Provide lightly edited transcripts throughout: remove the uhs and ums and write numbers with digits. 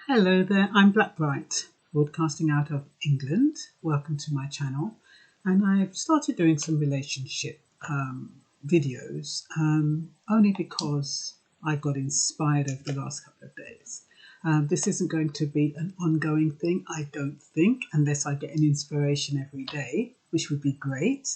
Hello there, I'm Brit, broadcasting out of England. Welcome to my channel. And I've started doing some relationship videos only because I got inspired over the last couple of days. This isn't going to be an ongoing thing, I don't think, unless I get an inspiration every day, which would be great.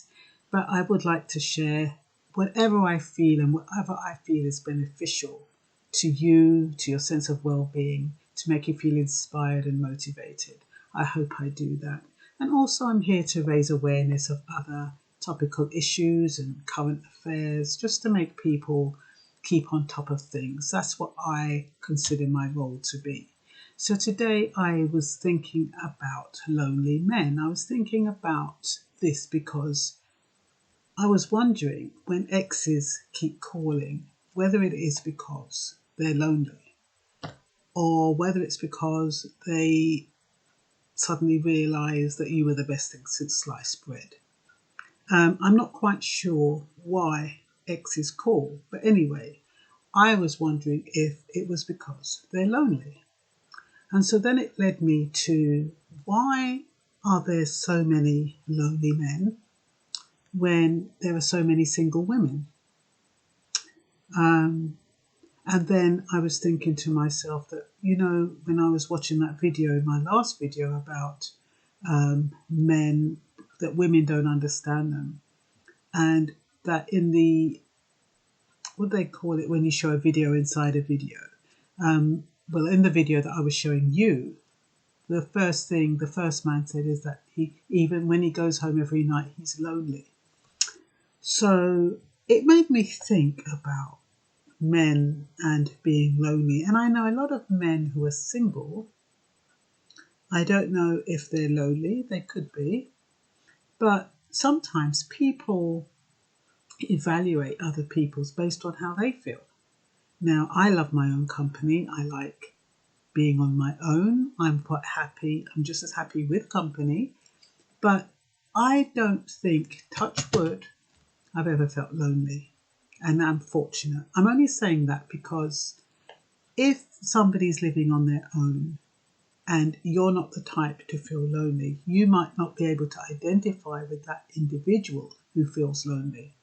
But I would like to share whatever I feel and whatever I feel is beneficial to you, to your sense of well-being, to make you feel inspired and motivated. I hope I do that. And also I'm here to raise awareness of other topical issues and current affairs, just to make people keep on top of things. That's what I consider my role to be. So today I was thinking about lonely men. I was thinking about this because I was wondering when exes keep calling, whether it is because they're lonely, or whether it's because they suddenly realise that you were the best thing since sliced bread. I'm not quite sure why exes call, but anyway, I was wondering if it was because they're lonely. And so then it led me to, why are there so many lonely men when there are so many single women? And then I was thinking to myself that, when I was watching that video, my last video about men, that women don't understand them. And that in the, what do they call it when you show a video inside a video? Well, in the video that I was showing you, the first man said is that even when he goes home every night, he's lonely. So it made me think about men and being lonely. And I know a lot of men who are single. I don't know if they're lonely, they could be, but sometimes people evaluate other people's based on how they feel. Now, I love my own company. I like being on my own. I'm quite happy. I'm just as happy with company, but I don't think, touch wood, I've ever felt lonely. And I'm fortunate. I'm only saying that because if somebody's living on their own and you're not the type to feel lonely, you might not be able to identify with that individual who feels lonely.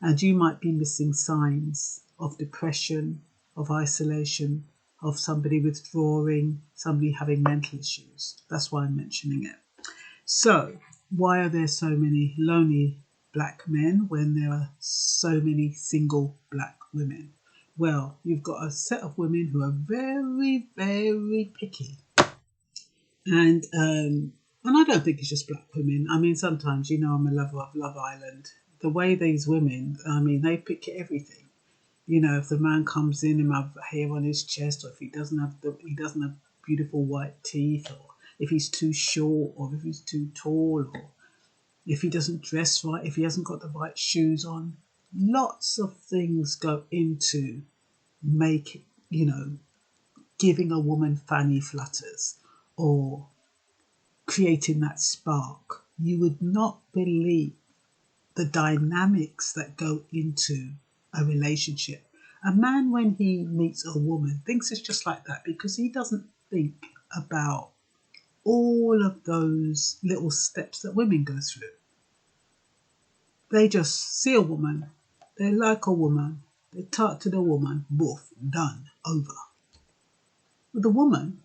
And you might be missing signs of depression, of isolation, of somebody withdrawing, somebody having mental issues. That's why I'm mentioning it. So, why are there so many lonely black men when there are so many single black women? Well, you've got a set of women who are very, very picky. And I don't think it's just black women. I mean, sometimes, I'm a lover of Love Island. The way these women, they pick everything. If the man comes in and have hair on his chest, or if he doesn't have beautiful white teeth, or if he's too short, or if he's too tall, or if he doesn't dress right, if he hasn't got the right shoes on. Lots of things go into giving a woman fanny flutters or creating that spark. You would not believe the dynamics that go into a relationship. A man, when he meets a woman, thinks it's just like that because he doesn't think about all of those little steps that women go through. They just see a woman, they like a woman, they talk to the woman, woof, done, over. With the woman,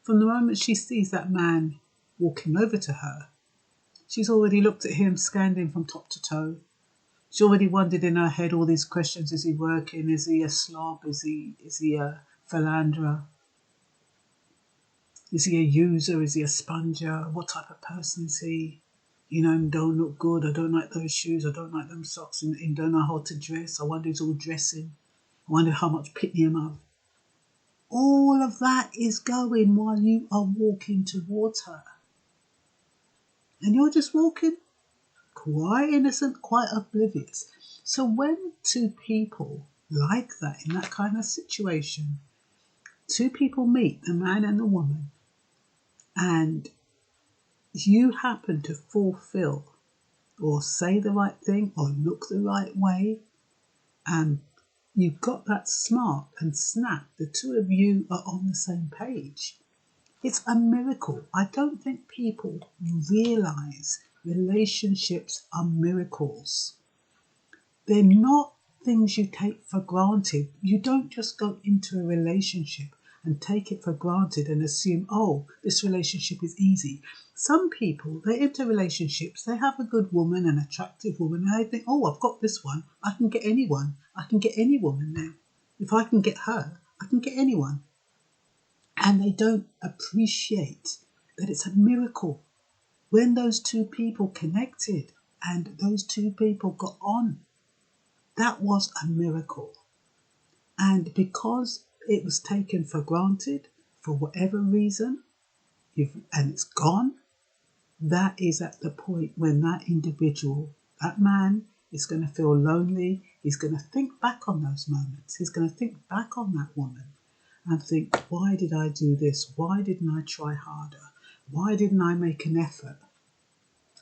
from the moment she sees that man walking over to her, she's already looked at him, scanned him from top to toe. She already wondered in her head all these questions. Is he working? Is he a slob? Is he a philanderer? Is he a user? Is he a sponger? What type of person is he? Don't look good. I don't like those shoes. I don't like them socks. And don't know how to dress. I wonder who's all dressing. I wonder how much pitney am I. All of that is going while you are walking towards her. And you're just walking quite innocent, quite oblivious. So when two people like that, in that kind of situation, two people meet, the man and the woman, and you happen to fulfill or say the right thing or look the right way and you've got that smart and snap. The two of you are on the same page. It's a miracle. I don't think people realise relationships are miracles. They're not things you take for granted. You don't just go into a relationship and take it for granted and assume, oh, this relationship is easy. Some people, they enter relationships, they have a good woman, an attractive woman, and they think, oh, I've got this one. I can get anyone. I can get any woman now. If I can get her, I can get anyone. And they don't appreciate that it's a miracle. When those two people connected and those two people got on, that was a miracle. And because it was taken for granted, for whatever reason, and it's gone, that is at the point when that individual, that man, is going to feel lonely. He's going to think back on those moments. He's going to think back on that woman and think, why did I do this? Why didn't I try harder? Why didn't I make an effort?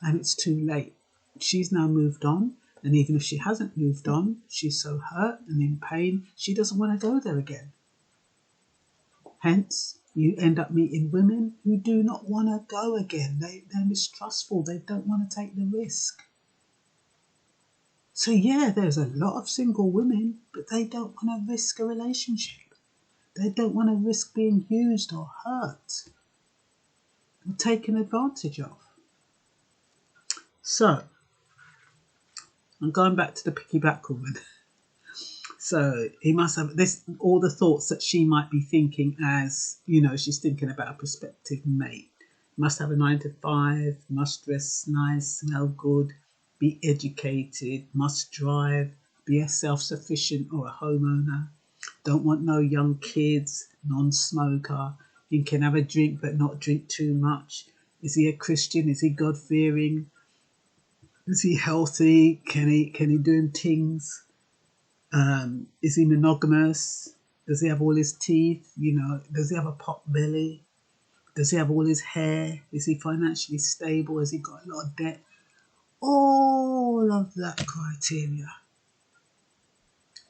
And it's too late. She's now moved on. And even if she hasn't moved on, she's so hurt and in pain, she doesn't want to go there again. Hence, you end up meeting women who do not want to go again. They're mistrustful. They don't want to take the risk. So yeah, there's a lot of single women, but they don't want to risk a relationship. They don't want to risk being used or hurt or taken advantage of. So, I'm going back to the picky black woman. So he must have this, all the thoughts that she might be thinking as, she's thinking about a prospective mate. Must have a 9 to 5, must dress nice, smell good, be educated, must drive, be a self-sufficient or a homeowner. Don't want no young kids, non-smoker. He can have a drink but not drink too much. Is he a Christian? Is he God-fearing? Is he healthy? Can he do things? Is he monogamous? Does he have all his teeth? Does he have a pot belly? Does he have all his hair? Is he financially stable? Has he got a lot of debt? All of that criteria.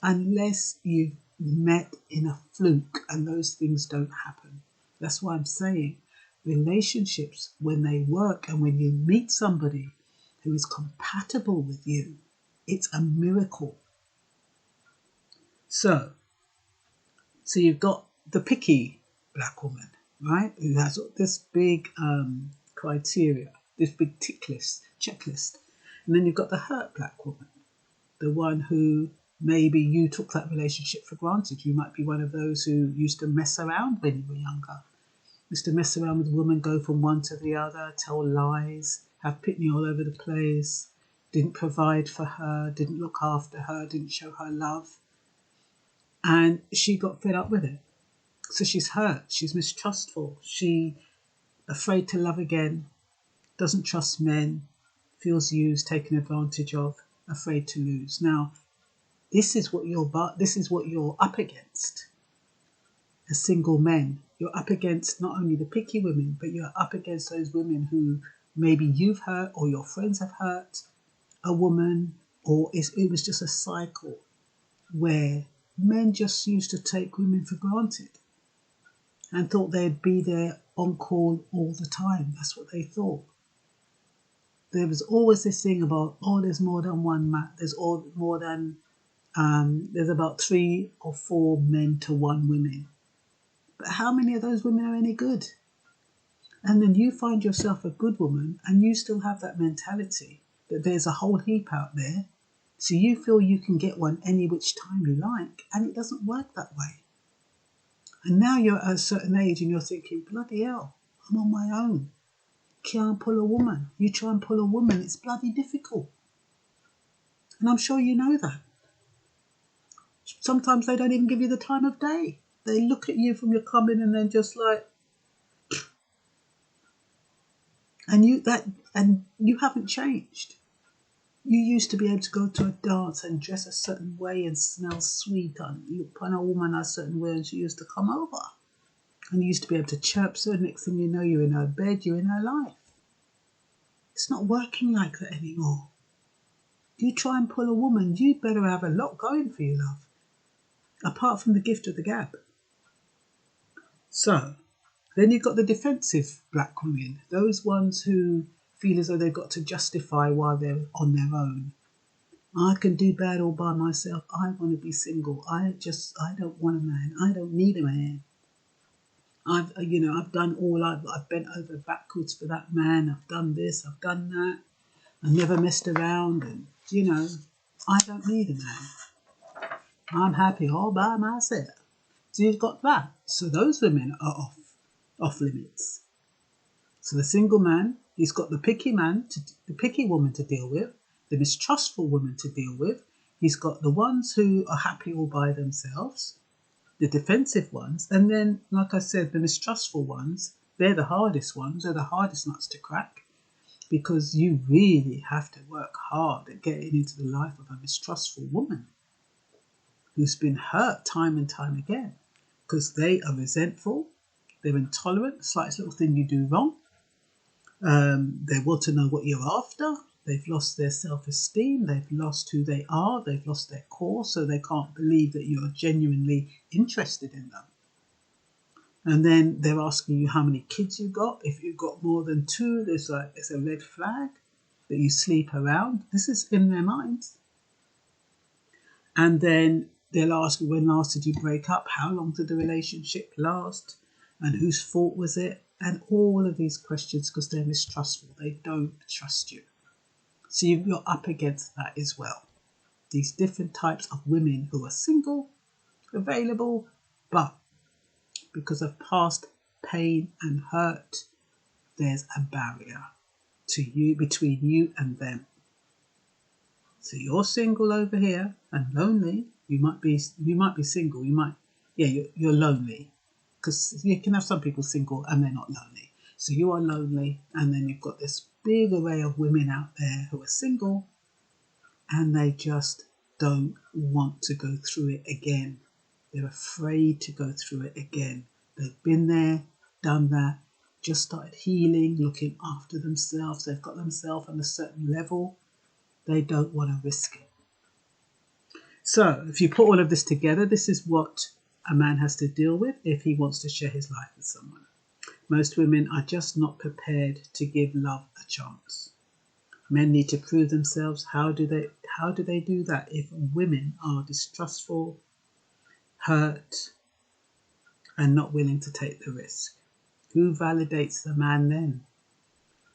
Unless you've met in a fluke, and those things don't happen. That's why I'm saying relationships, when they work and when you meet somebody who is compatible with you, it's a miracle. So you've got the picky black woman, right? Who has this big criteria, this big checklist. And then you've got the hurt black woman, the one who maybe you took that relationship for granted. You might be one of those who used to mess around when you were younger. Used to mess around with a woman, go from one to the other, tell lies, have pitney all over the place, didn't provide for her, didn't look after her, didn't show her love. And she got fed up with it. So she's hurt, she's mistrustful, she afraid to love again, doesn't trust men, feels used, taken advantage of, afraid to lose. Now, this is what you're up against as single men. You're up against not only the picky women, but you're up against those women who maybe you've hurt or your friends have hurt a woman, or it was just a cycle where men just used to take women for granted and thought they'd be there on call all the time. That's what they thought. There was always this thing about, there's more than one man. There's about 3 or 4 men to 1 woman. But how many of those women are any good? And then you find yourself a good woman and you still have that mentality that there's a whole heap out there. So you feel you can get one any which time you like, and it doesn't work that way. And now you're at a certain age and you're thinking, bloody hell, I'm on my own. Can't pull a woman. You try and pull a woman, it's bloody difficult. And I'm sure you know that. Sometimes they don't even give you the time of day. They look at you from your coming and then just like, and you haven't changed. You used to be able to go to a dance and dress a certain way and smell sweet and look upon a woman a certain way, and she used to come over. And you used to be able to chirp, so the next thing you know, you're in her bed, you're in her life. It's not working like that anymore. You try and pull a woman, you better have a lot going for you, love. apart from the gift of the gab. So then you've got the defensive black women, those ones who feel as though they've got to justify why they're on their own. I can do bad all by myself. I want to be single. I don't want a man. I don't need a man. I've done all I've bent over backwards for that man. I've done this. I've done that. I never messed around, and I don't need a man. I'm happy all by myself. So you've got that. So those women are off limits. So the single man, he's got the picky woman to deal with, the mistrustful woman to deal with. He's got the ones who are happy all by themselves, the defensive ones, and then, like I said, the mistrustful ones. They're the hardest ones. They're the hardest nuts to crack, because you really have to work hard at getting into the life of a mistrustful woman who's been hurt time and time again, because they are resentful, they're intolerant. The slightest little thing you do wrong, they want to know what you're after. They've lost their self-esteem, they've lost who they are, they've lost their core, so they can't believe that you're genuinely interested in them. And then they're asking you how many kids you got. If you've got more than 2, it's a red flag that you sleep around. This is in their minds. And then they'll ask you, when last did you break up? How long did the relationship last? And whose fault was it? And all of these questions, because they're mistrustful. They don't trust you. So you're up against that as well. These different types of women who are single, available, but because of past pain and hurt, there's a barrier between you and them. So you're single over here and lonely. You might be single. You're lonely, because you can have some people single and they're not lonely. So you are lonely, and then you've got this big array of women out there who are single, and they just don't want to go through it again. They're afraid to go through it again. They've been there, done that, just started healing, looking after themselves. They've got themselves on a certain level. They don't want to risk it. So if you put all of this together, this is what a man has to deal with if he wants to share his life with someone. Most women are just not prepared to give love a chance. Men need to prove themselves. How do they do that if women are distrustful, hurt, and not willing to take the risk? Who validates the man then?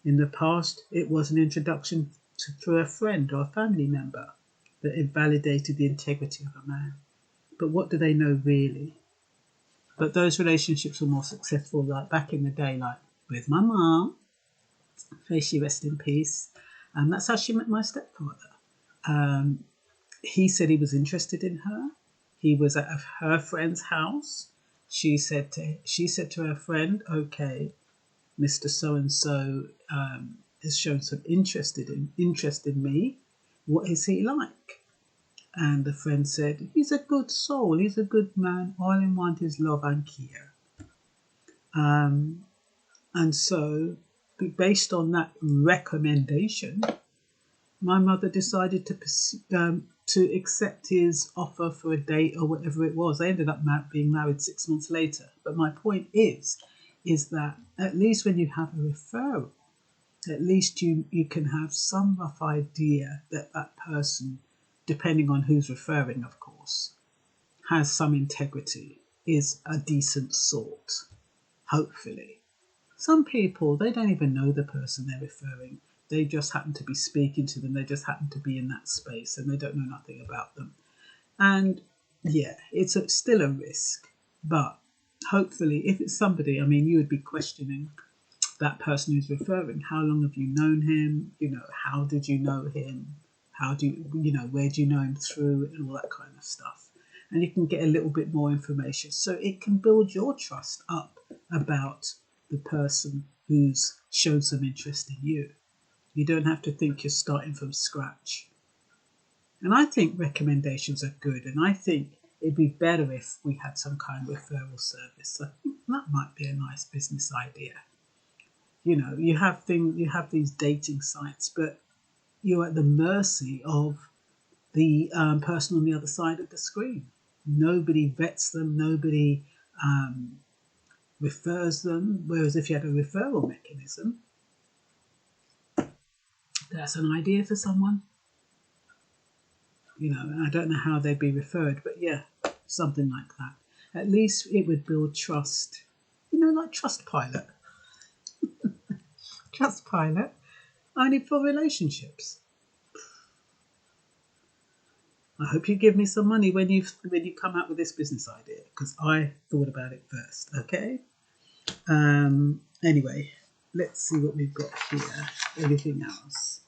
In the past, it was an introduction through a friend or a family member that invalidated the integrity of a man. But what do they know really? But those relationships were more successful, like back in the day, like with my mom. May she rest in peace. And that's how she met my stepfather. He said he was interested in her. He was at her friend's house. She said to her friend, "Okay, Mr. So and so has shown some interest in me. What is he like?" And the friend said, "He's a good soul. He's a good man. All I want is love and care." And so, based on that recommendation, my mother decided to accept his offer for a date or whatever it was. They ended up being married 6 months later. But my point is that at least when you have a referral, at least you can have some rough idea that person, depending on who's referring, of course, has some integrity, is a decent sort, hopefully. Some people, they don't even know the person they're referring. They just happen to be speaking to them. They just happen to be in that space, and they don't know nothing about them. And yeah, it's still a risk. But hopefully, if it's somebody, you would be questioning that person who's referring. How long have you known him? How did you know him? Where do you know him through, and all that kind of stuff. And you can get a little bit more information. So it can build your trust up about the person who's shown some interest in you. You don't have to think you're starting from scratch. And I think recommendations are good. And I think it'd be better if we had some kind of referral service. I think that might be a nice business idea. You have these dating sites, but you're at the mercy of the person on the other side of the screen. Nobody vets them. Nobody refers them. Whereas if you had a referral mechanism, that's an idea for someone. You know, and I don't know how they'd be referred, but yeah, something like that. At least it would build trust. You know, like Trustpilot. Trustpilot, only for relationships. I hope you give me some money when you come out with this business idea, because I thought about it first. Okay. Anyway, let's see what we've got here. Anything else?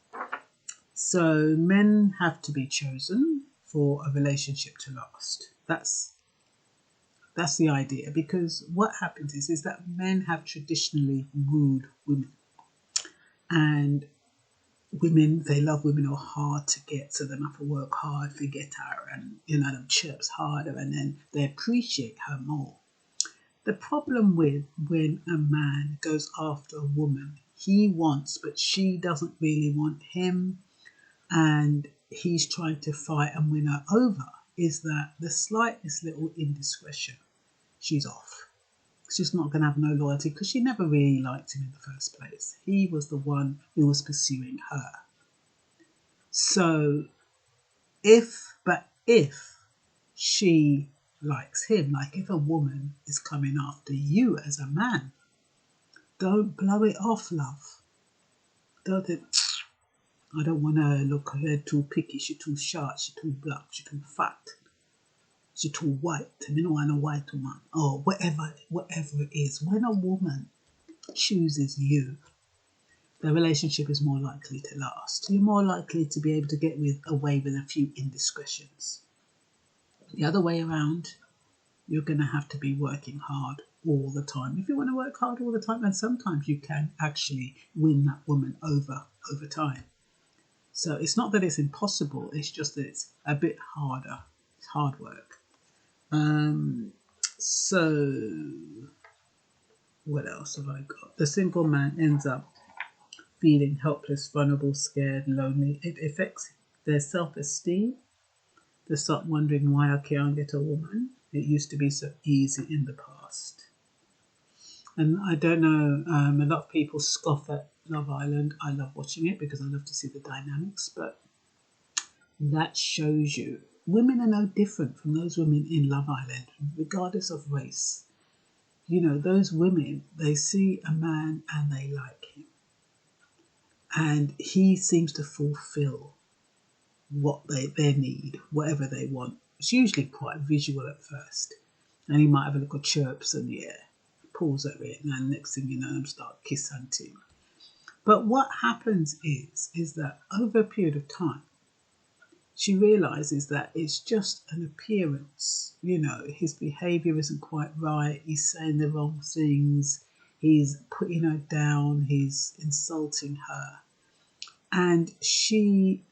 So men have to be chosen for a relationship to last. That's the idea, because what happens is that men have traditionally wooed women, and women, they love women who are hard to get, so they have to work hard to get her, and you know, them chirps harder, and then they appreciate her more. The problem with when a man goes after a woman, he wants, but she doesn't really want him, and he's trying to fight and win her over, is that the slightest little indiscretion, she's off. She's not going to have no loyalty, because she never really liked him in the first place. He was the one who was pursuing her. So if she likes him, like if a woman is coming after you as a man, don't blow it off, love. Don't think, I don't want to look at her too picky, she's too short, she's too black, she's too fat, she's too white, I don't want a white woman, or whatever it is. When a woman chooses you, the relationship is more likely to last. You're more likely to be able to get away with a few indiscretions. The other way around, you're going to have to be working hard all the time. If you want to work hard all the time, and sometimes you can actually win that woman over time. So it's not that it's impossible, it's just that it's a bit harder. It's hard work. So what else have I got? The single man ends up feeling helpless, vulnerable, scared, lonely. It affects their self-esteem. They start wondering why I can't get a woman. It used to be so easy in the past. And I don't know, a lot of people scoff at Love Island. I love watching it because I love to see the dynamics, but that shows you women are no different from those women in Love Island, regardless of race. You know, those women, they see a man and they like him. And he seems to fulfill what their need, whatever they want. It's usually quite visual at first. And he might have a little chirps and pulls at it, and then next thing you know, I'm start kiss hunting. But what happens is that over a period of time, she realises that it's just an appearance. You know, his behaviour isn't quite right. He's saying the wrong things. He's putting her down. He's insulting her. And she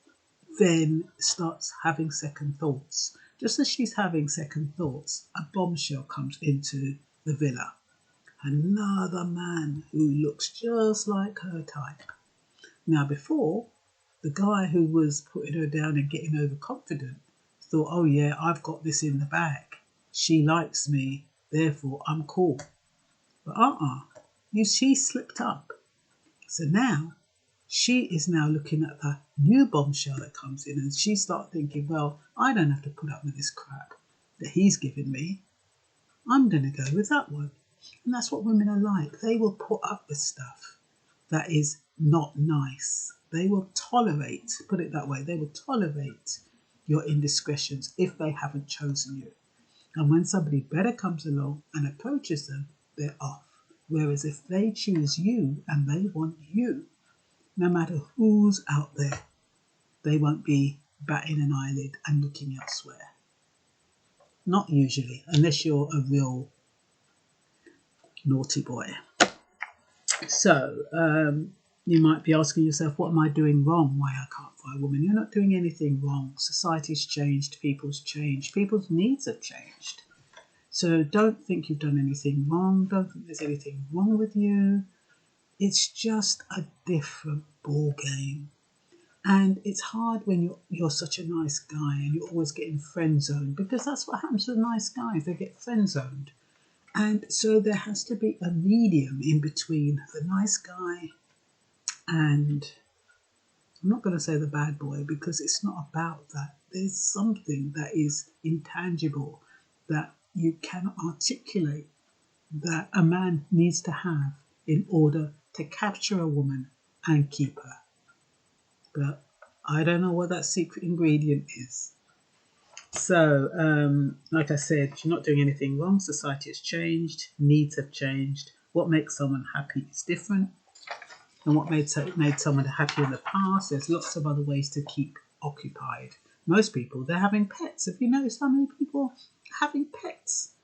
then starts having second thoughts. Just as she's having second thoughts, a bombshell comes into the villa. Another man who looks just like her type. Now before, the guy who was putting her down and getting overconfident thought, oh yeah, I've got this in the bag. She likes me, therefore I'm cool. But she slipped up. So now, she is now looking at the new bombshell that comes in, and she starts thinking, well, I don't have to put up with this crap that he's giving me. I'm going to go with that one. And that's what women are like. They will put up with stuff that is not nice. They will tolerate, put it that way, they will tolerate your indiscretions if they haven't chosen you. And when somebody better comes along and approaches them, they're off. Whereas if they choose you and they want you, no matter who's out there, they won't be batting an eyelid and looking elsewhere. Not usually, unless you're a real naughty boy. So, you might be asking yourself, what am I doing wrong? Why I can't find a woman? You're not doing anything wrong. Society's changed, people's changed, people's needs have changed. So don't think you've done anything wrong. Don't think there's anything wrong with you. It's just a different ball game. And it's hard when you're such a nice guy and you're always getting friend zoned, because that's what happens with nice guys. They get friend zoned. And so there has to be a medium in between the nice guy and, I'm not going to say the bad boy, because it's not about that. There's something that is intangible that you cannot articulate that a man needs to have in order to capture a woman and keep her. But I don't know what that secret ingredient is. So, like I said, you're not doing anything wrong. Society has changed. Needs have changed. What makes someone happy is different. And what made someone happy in the past, there's lots of other ways to keep occupied. Most people, they're having pets. Have you noticed how many people are having pets?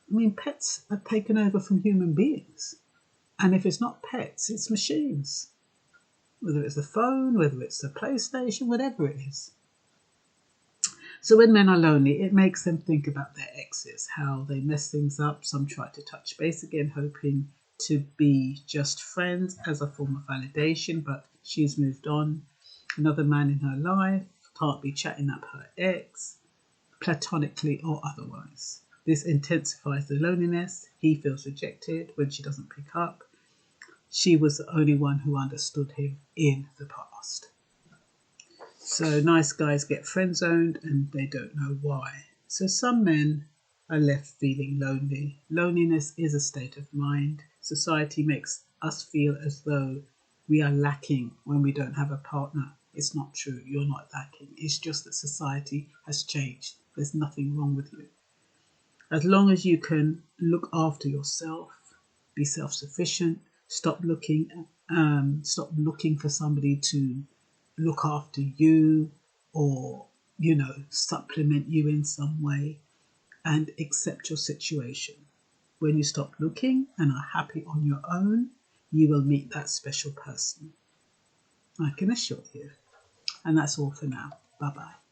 I mean, pets are taken over from human beings. And if it's not pets, it's machines. Whether it's the phone, whether it's the PlayStation, whatever it is. So when men are lonely, it makes them think about their exes, how they mess things up. Some try to touch base again, hoping to be just friends as a form of validation, but she's moved on. Another man in her life can't be chatting up her ex, platonically or otherwise. This intensifies the loneliness. He feels rejected when she doesn't pick up. She was the only one who understood him in the past. So nice guys get friend zoned and they don't know why. So some men are left feeling lonely. Loneliness is a state of mind. Society makes us feel as though we are lacking when we don't have a partner. It's not true. You're not lacking. It's just that society has changed. There's nothing wrong with you. As long as you can look after yourself, be self-sufficient, stop looking for somebody to look after you or, supplement you in some way, and accept your situation. When you stop looking and are happy on your own, you will meet that special person. I can assure you. And that's all for now. Bye-bye.